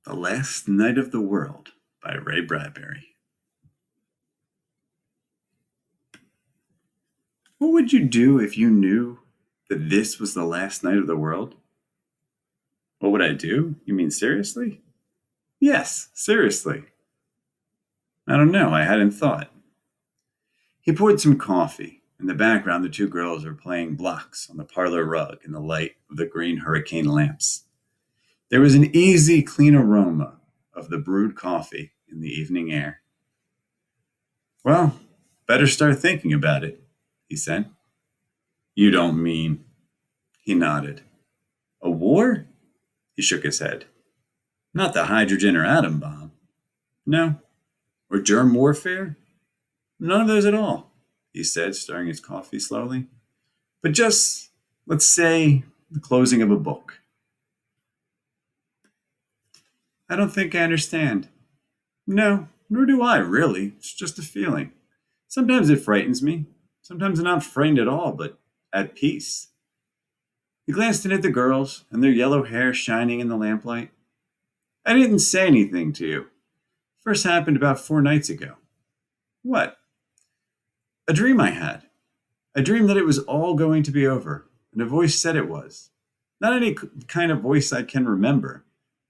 The Last Night of the World by Ray Bradbury. What would you do if you knew that this was the last night of the world? What would I do? You mean seriously? Yes, seriously. I don't know, I hadn't thought. He poured some coffee. In the background, the two girls were playing blocks on the parlor rug in the light of the green hurricane lamps. There was an easy, clean aroma of the brewed coffee in the evening air. Well, better start thinking about it, he said. You don't mean... He nodded. A war? He shook his head. Not the hydrogen or atom bomb. No. Or germ warfare? None of those at all, he said, stirring his coffee slowly. But just, let's say, the closing of a book. I don't think I understand. No, nor do I, really. It's just a feeling. Sometimes it frightens me. Sometimes I'm not frightened at all, but at peace. He glanced in at the girls and their yellow hair shining in the lamplight. I didn't say anything to you. First happened about 4 nights ago. What? A dream I had. A dream that it was all going to be over, and a voice said it was. Not any kind of voice I can remember,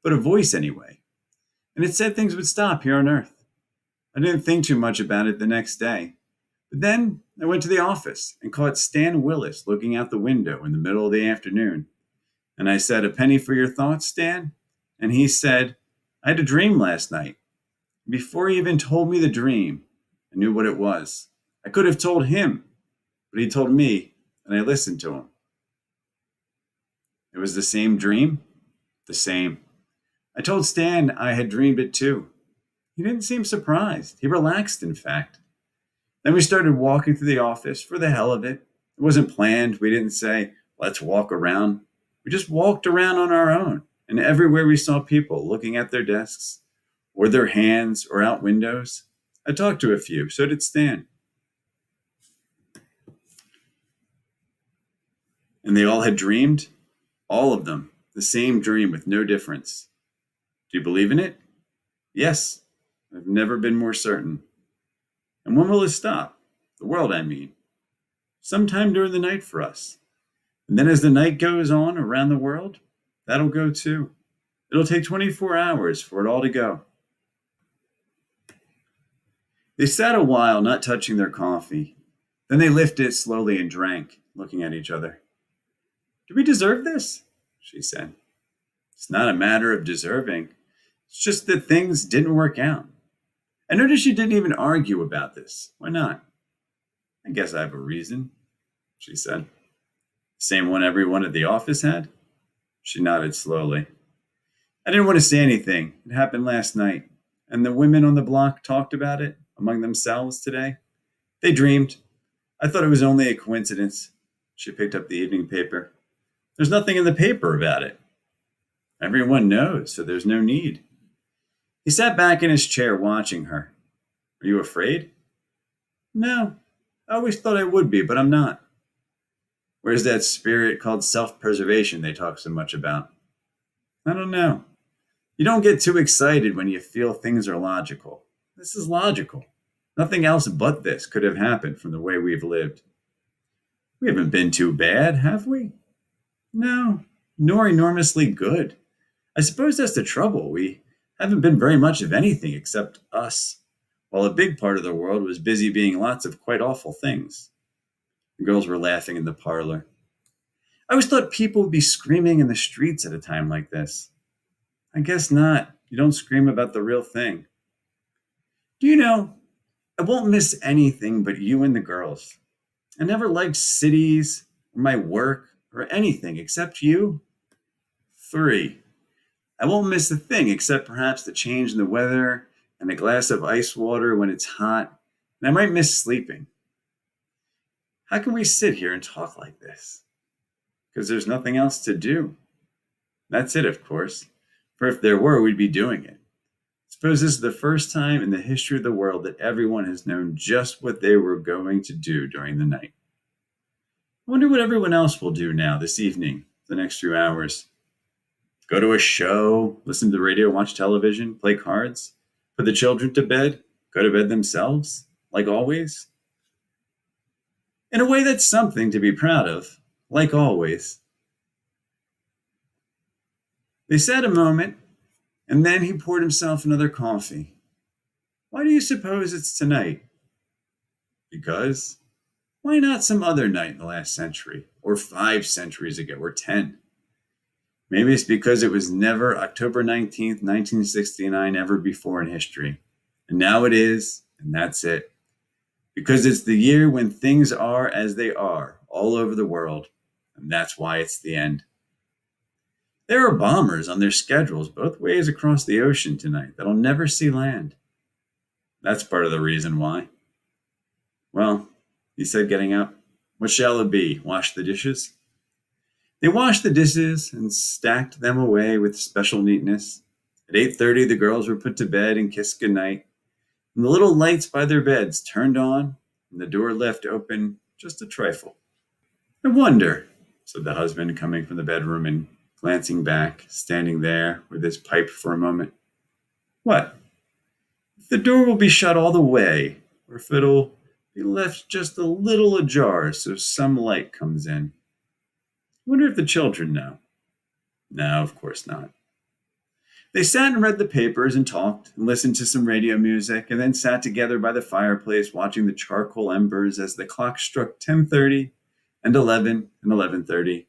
but a voice anyway. And it said things would stop here on Earth. I didn't think too much about it the next day. But then I went to the office and caught Stan Willis looking out the window in the middle of the afternoon. And I said, "A penny for your thoughts, Stan?" And he said, "I had a dream last night." Before he even told me the dream, I knew what it was. I could have told him, but he told me, and I listened to him. It was the same dream? The same. I told Stan I had dreamed it too. He didn't seem surprised. He relaxed, in fact. Then we started walking through the office for the hell of it. It wasn't planned. We didn't say, let's walk around. We just walked around on our own. And everywhere we saw people looking at their desks, or their hands, or out windows. I talked to a few. So did Stan. And they all had dreamed? All of them. The same dream with no difference. Do you believe in it? Yes. I've never been more certain. And when will it stop? The world, I mean. Sometime during the night for us. And then as the night goes on around the world, that'll go too. It'll take 24 hours for it all to go. They sat a while, not touching their coffee. Then they lifted it slowly and drank, looking at each other. Do we deserve this? She said. It's not a matter of deserving. It's just that things didn't work out. I noticed you didn't even argue about this. Why not? I guess I have a reason, she said. Same one everyone at the office had? She nodded slowly. I didn't want to say anything. It happened last night, and the women on the block talked about it among themselves today. They dreamed. I thought it was only a coincidence. She picked up the evening paper. There's nothing in the paper about it. Everyone knows, so there's no need. He sat back in his chair watching her. Are you afraid? No. I always thought I would be, but I'm not. Where's that spirit called self-preservation they talk so much about? I don't know. You don't get too excited when you feel things are logical. This is logical. Nothing else but this could have happened from the way we've lived. We haven't been too bad, have we? No, nor enormously good. I suppose that's the trouble. We haven't been very much of anything except us, while a big part of the world was busy being lots of quite awful things. The girls were laughing in the parlor. I always thought people would be screaming in the streets at a time like this. I guess not. You don't scream about the real thing. Do you know, I won't miss anything but you and the girls. I never liked cities or my work or anything except you. 3. I won't miss a thing except perhaps the change in the weather and a glass of ice water when it's hot, and I might miss sleeping. How can we sit here and talk like this? Because there's nothing else to do. That's it, of course, for if there were, we'd be doing it. Suppose this is the first time in the history of the world that everyone has known just what they were going to do during the night. I wonder what everyone else will do now this evening, the next few hours. Go to a show, listen to the radio, watch television, play cards, put the children to bed, go to bed themselves, like always? In a way that's something to be proud of, like always. They sat a moment, and then he poured himself another coffee. Why do you suppose it's tonight? Because why not some other night in the last century, or 5 centuries ago, or 10? Maybe it's because it was never October 19th, 1969, ever before in history. And now it is, and that's it. Because it's the year when things are as they are all over the world, and that's why it's the end. There are bombers on their schedules both ways across the ocean tonight that'll never see land. That's part of the reason why. Well, he said, getting up, what shall it be? Wash the dishes? They washed the dishes and stacked them away with special neatness. At 8:30, the girls were put to bed and kissed goodnight, and the little lights by their beds turned on, and the door left open just a trifle. I wonder, said the husband, coming from the bedroom and glancing back, standing there with his pipe for a moment. What? If the door will be shut all the way, or if it'll be left just a little ajar so some light comes in. I wonder if the children know. No, of course not. They sat and read the papers and talked and listened to some radio music and then sat together by the fireplace watching the charcoal embers as the clock struck 10:30 and 11 and 11:30.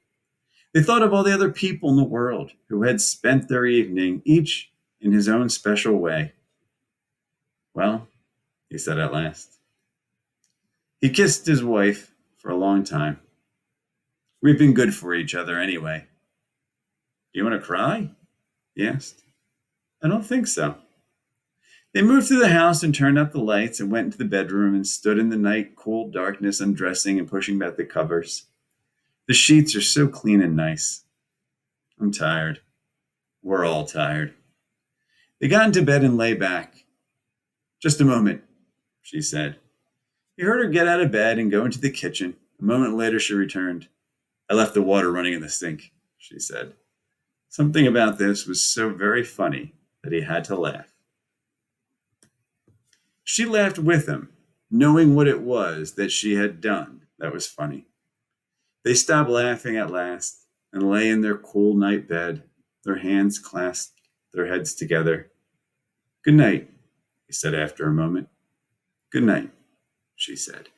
They thought of all the other people in the world who had spent their evening, each in his own special way. Well, he said at last. He kissed his wife for a long time. We've been good for each other anyway. You want to cry? He asked. I don't think so. They moved through the house and turned up the lights and went into the bedroom and stood in the night cool darkness undressing and pushing back the covers. The sheets are so clean and nice. I'm tired. We're all tired. They got into bed and lay back. Just a moment, she said. He heard her get out of bed and go into the kitchen. A moment later, she returned. I left the water running in the sink, she said. Something about this was so very funny that he had to laugh. She laughed with him, knowing what it was that she had done that was funny. They stopped laughing at last and lay in their cool night bed, their hands clasped, their heads together. Good night, he said after a moment. Good night, she said.